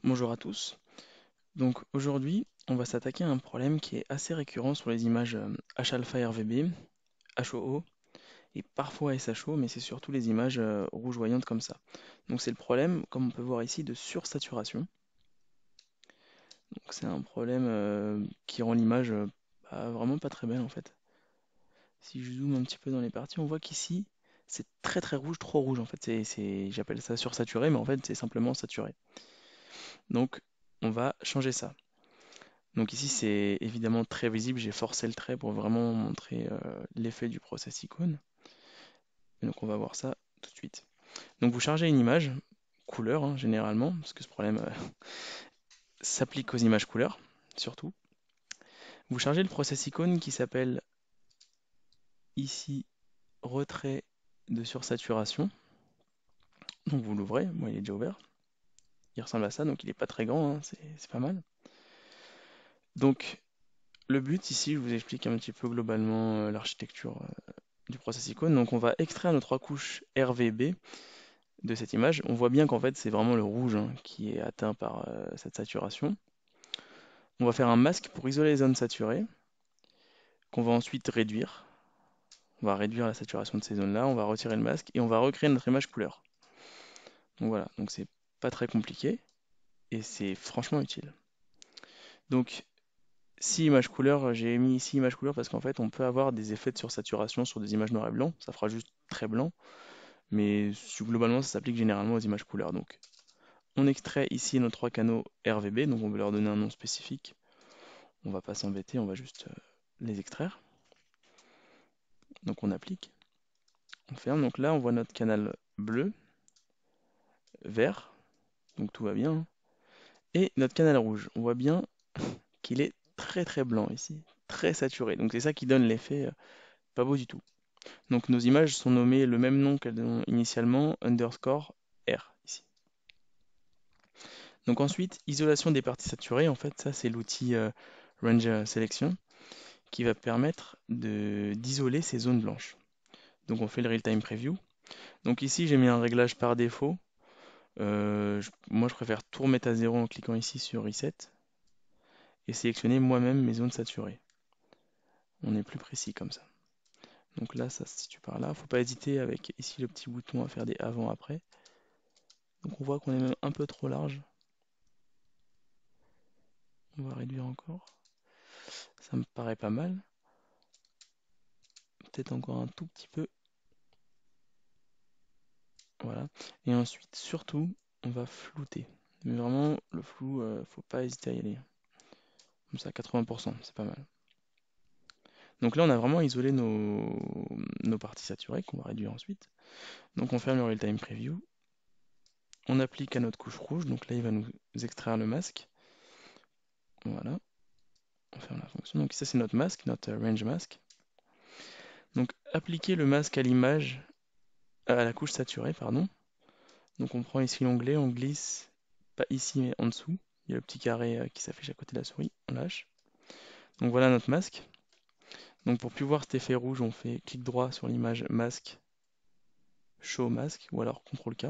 Bonjour à tous. Donc aujourd'hui, on va s'attaquer à un problème qui est assez récurrent sur les images H-alpha RVB, HOO et parfois SHO, mais c'est surtout les images rougeoyantes comme ça. Donc c'est le problème, comme on peut voir ici, de sursaturation. Donc c'est un problème qui rend l'image vraiment pas très belle en fait. Si je zoome un petit peu dans les parties, on voit qu'ici c'est très très rouge, trop rouge en fait. J'appelle ça sursaturé, mais en fait c'est simplement saturé. Donc on va changer ça. Donc ici, c'est évidemment très visible. J'ai forcé le trait pour vraiment montrer l'effet du process icône. Et donc on va voir ça tout de suite. Donc vous chargez une image couleur hein, généralement, parce que ce problème s'applique aux images couleurs surtout. Vous chargez le process icône qui s'appelle ici retrait de sursaturation. Donc vous l'ouvrez, moi il est déjà ouvert. Il ressemble à ça, donc il n'est pas très grand, hein, c'est pas mal. Donc le but ici, je vous explique un petit peu globalement l'architecture du process icône. Donc on va extraire nos trois couches RVB de cette image. On voit bien qu'en fait c'est vraiment le rouge hein, qui est atteint par cette saturation. On va faire un masque pour isoler les zones saturées, qu'on va ensuite réduire. On va réduire la saturation de ces zones-là, on va retirer le masque et on va recréer notre image couleur. Donc voilà, donc c'est pas très compliqué et c'est franchement utile. Donc si image couleur, j'ai mis ici image couleur parce qu'en fait on peut avoir des effets de sursaturation sur des images noir et blanc, ça fera juste très blanc, mais globalement ça s'applique généralement aux images couleurs. Donc on extrait ici nos trois canaux RVB, donc on veut leur donner un nom spécifique. On va pas s'embêter, on va juste les extraire. Donc on applique, on ferme. Donc là on voit notre canal bleu, vert, donc tout va bien, hein. Et notre canal rouge, on voit bien qu'il est très très blanc ici, très saturé. Donc c'est ça qui donne l'effet pas beau du tout. Donc nos images sont nommées le même nom qu'elles ont initialement, underscore R ici. Donc ensuite, isolation des parties saturées, en fait ça c'est l'outil Range Selection qui va permettre d'isoler ces zones blanches. Donc on fait le real-time preview. Donc ici j'ai mis un réglage par défaut. Moi je préfère tout remettre à zéro en cliquant ici sur Reset et sélectionner moi-même mes zones saturées. On est plus précis comme ça. Donc là ça se situe par là. Faut pas hésiter avec ici le petit bouton à faire des avant-après. Donc on voit qu'on est même un peu trop large. On va réduire encore. Ça me paraît pas mal. Peut-être encore un tout petit peu. Voilà. Et ensuite, surtout, on va flouter. Mais vraiment, le flou, faut pas hésiter à y aller. Comme ça, 80%, c'est pas mal. Donc là, on a vraiment isolé nos parties saturées qu'on va réduire ensuite. Donc on ferme le real-time preview. On applique à notre couche rouge. Donc là, il va nous extraire le masque. Voilà. On ferme la fonction. Donc ça, c'est notre masque, notre range mask. Donc appliquer le masque à l'image, à la couche saturée, pardon. Donc on prend ici l'onglet, on glisse, pas ici mais en dessous. Il y a le petit carré qui s'affiche à côté de la souris. On lâche. Donc voilà notre masque. Donc pour plus voir cet effet rouge, on fait clic droit sur l'image masque, show masque, ou alors CTRL K.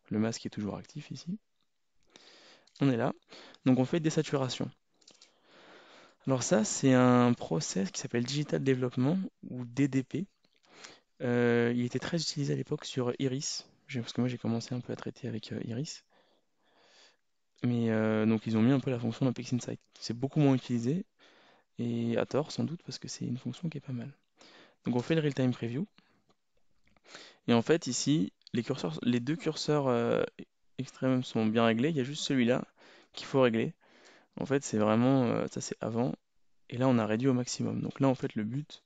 Le masque est toujours actif ici. On est là. Donc on fait désaturation. Alors ça, c'est un process qui s'appelle Digital Development, ou DDP. Il était très utilisé à l'époque sur Iris, parce que moi j'ai commencé un peu à traiter avec Iris. Mais donc ils ont mis un peu la fonction dans PixInsight. C'est beaucoup moins utilisé, et à tort sans doute, parce que c'est une fonction qui est pas mal. Donc on fait le real-time preview. Et en fait, ici, les deux curseurs extrêmes sont bien réglés. Il y a juste celui-là qu'il faut régler. En fait, c'est vraiment, ça c'est avant. Et là, on a réduit au maximum. Donc là, en fait, le but,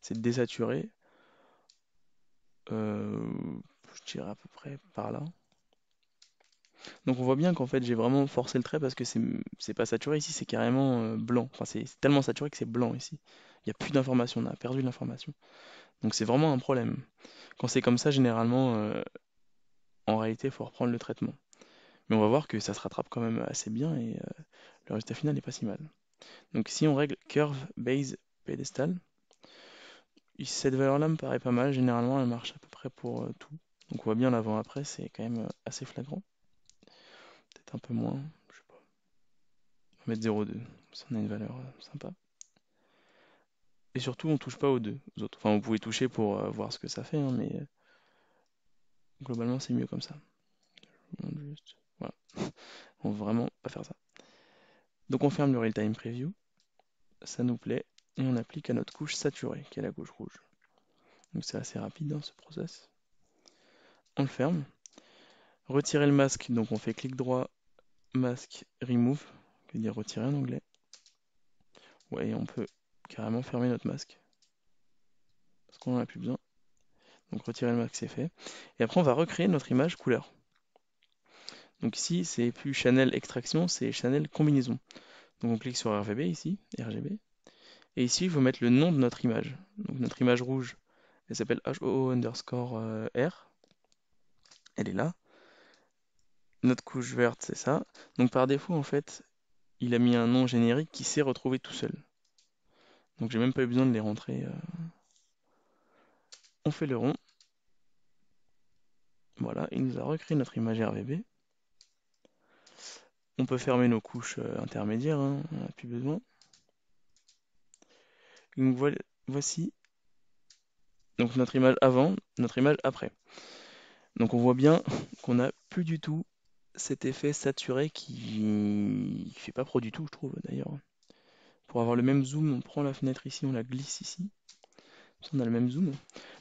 c'est de désaturer. Je dirais à peu près par là. Donc on voit bien qu'en fait, j'ai vraiment forcé le trait parce que c'est pas saturé ici, c'est carrément blanc. Enfin, c'est tellement saturé que c'est blanc ici. Il n'y a plus d'information, on a perdu de l'information. Donc c'est vraiment un problème. Quand c'est comme ça, généralement, en réalité, il faut reprendre le traitement. Mais on va voir que ça se rattrape quand même assez bien et le résultat final n'est pas si mal. Donc si on règle Curve Base Pedestal, cette valeur-là me paraît pas mal. Généralement, elle marche à peu près pour tout. Donc on voit bien l'avant-après, c'est quand même assez flagrant. Peut-être mettre un peu moins, je sais pas. On va mettre 0,2, ça en a une valeur sympa. Et surtout, on touche pas aux deux autres. Enfin, vous pouvez toucher pour voir ce que ça fait, hein, mais globalement, c'est mieux comme ça. Je vous montre juste. Voilà, on va vraiment pas faire ça. Donc on ferme le Real-Time Preview, ça nous plaît, et on applique à notre couche saturée, qui est la couche rouge. Donc c'est assez rapide dans ce process. On le ferme. Retirer le masque, donc on fait clic droit, masque, remove, qui veut dire retirer en anglais. Ouais, et on peut carrément fermer notre masque, parce qu'on n'en a plus besoin. Donc retirer le masque, c'est fait. Et après, on va recréer notre image couleur. Donc ici, c'est plus channel extraction, c'est channel combinaison. Donc on clique sur RGB ici, RGB. Et ici, il faut mettre le nom de notre image. Donc notre image rouge, elle s'appelle HOO_R. Elle est là. Notre couche verte, c'est ça. Donc par défaut, en fait, il a mis un nom générique qui s'est retrouvé tout seul. Donc j'ai même pas eu besoin de les rentrer. On fait le rond. Voilà, il nous a recréé notre image RGB. On peut fermer nos couches intermédiaires, hein, on n'a plus besoin. Donc voici donc notre image avant, notre image après. Donc on voit bien qu'on n'a plus du tout cet effet saturé qui fait pas pro du tout, je trouve d'ailleurs. Pour avoir le même zoom, on prend la fenêtre ici, on la glisse ici. On a le même zoom.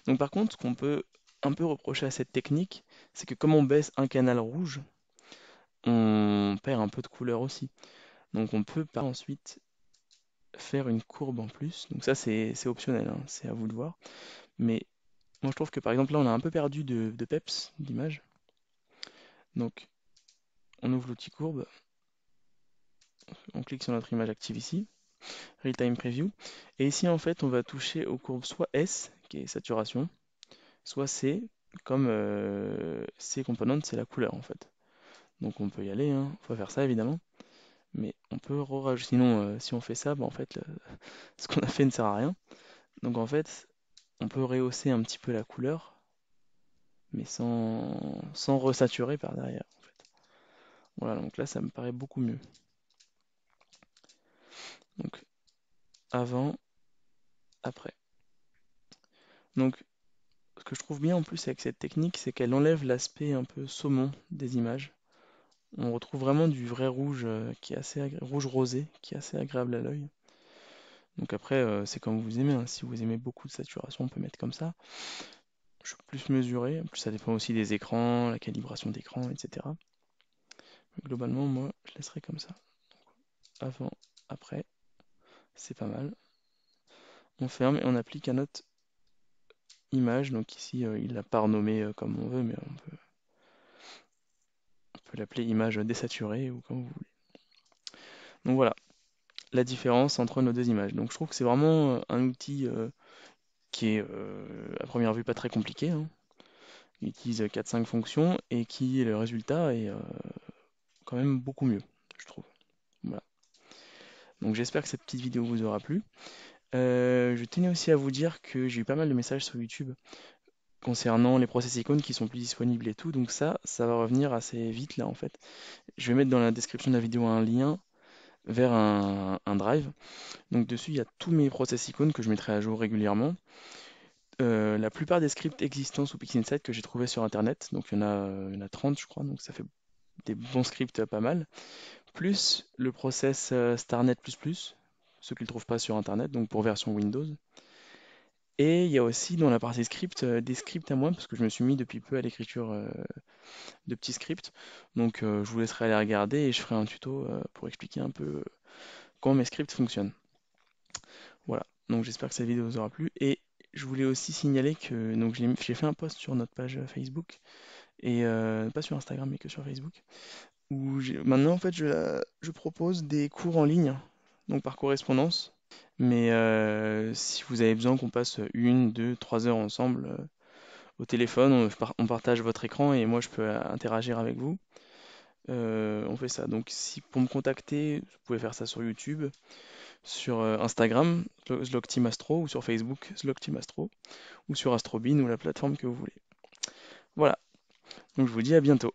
Donc par contre, ce qu'on peut un peu reprocher à cette technique, c'est que comme on baisse un canal rouge, on perd un peu de couleur aussi. Donc on peut pas ensuite faire une courbe en plus. Donc ça c'est optionnel, hein, c'est à vous de voir. Mais moi je trouve que par exemple là on a un peu perdu de peps d'image. Donc on ouvre l'outil courbe, on clique sur notre image active ici, Real-Time Preview. Et ici en fait on va toucher aux courbes soit S, qui est saturation, soit C, comme C component c'est la couleur en fait. Donc on peut y aller, hein. Faut faire ça évidemment. Mais on peut rajouter. Sinon, si on fait ça, bah, en fait, ce qu'on a fait ne sert à rien. Donc en fait, on peut rehausser un petit peu la couleur, mais sans resaturer par derrière. En fait. Voilà, donc là, ça me paraît beaucoup mieux. Donc avant, après. Donc ce que je trouve bien en plus avec cette technique, c'est qu'elle enlève l'aspect un peu saumon des images. On retrouve vraiment du vrai rouge qui est assez rouge rosé, qui est assez agréable à l'œil. Donc après, c'est comme vous aimez, hein. Si vous aimez beaucoup de saturation, on peut mettre comme ça. Je suis plus mesuré, en plus ça dépend aussi des écrans, la calibration d'écran, etc. Mais globalement, moi, je laisserai comme ça. Avant, après, c'est pas mal. On ferme et on applique à notre image. Donc ici, il l'a pas renommé comme on veut, mais on peut l'appeler image désaturée ou comme vous voulez. Donc voilà, la différence entre nos deux images. Donc je trouve que c'est vraiment un outil qui est à première vue pas très compliqué, hein. Il utilise 4-5 fonctions et qui, le résultat est quand même beaucoup mieux, je trouve. Voilà. Donc j'espère que cette petite vidéo vous aura plu. Je tenais aussi à vous dire que j'ai eu pas mal de messages sur YouTube concernant les process icônes qui sont plus disponibles et tout. Donc ça va revenir assez vite là en fait. Je vais mettre dans la description de la vidéo un lien vers un drive. Donc dessus il y a tous mes process icônes que je mettrai à jour régulièrement. La plupart des scripts existants sous PixInsight que j'ai trouvé sur internet, donc il y en a 30 je crois, donc ça fait des bons scripts pas mal. Plus le process StarNet++, ceux qu'ils ne trouvent pas sur internet, donc pour version Windows. Et il y a aussi dans la partie script des scripts à moi, parce que je me suis mis depuis peu à l'écriture de petits scripts. Donc je vous laisserai aller regarder et je ferai un tuto pour expliquer un peu comment mes scripts fonctionnent. Voilà, donc j'espère que cette vidéo vous aura plu. Et je voulais aussi signaler que donc j'ai fait un post sur notre page Facebook, et pas sur Instagram mais que sur Facebook, où maintenant en fait je propose des cours en ligne, donc par correspondance. Mais si vous avez besoin qu'on passe 1, 2, 3 heures ensemble au téléphone, on partage votre écran et moi je peux interagir avec vous. On fait ça. Donc si pour me contacter, vous pouvez faire ça sur YouTube, sur Instagram, Slogteamastro, ou sur Facebook, Slogteamastro, ou sur Astrobin ou la plateforme que vous voulez. Voilà. Donc je vous dis à bientôt.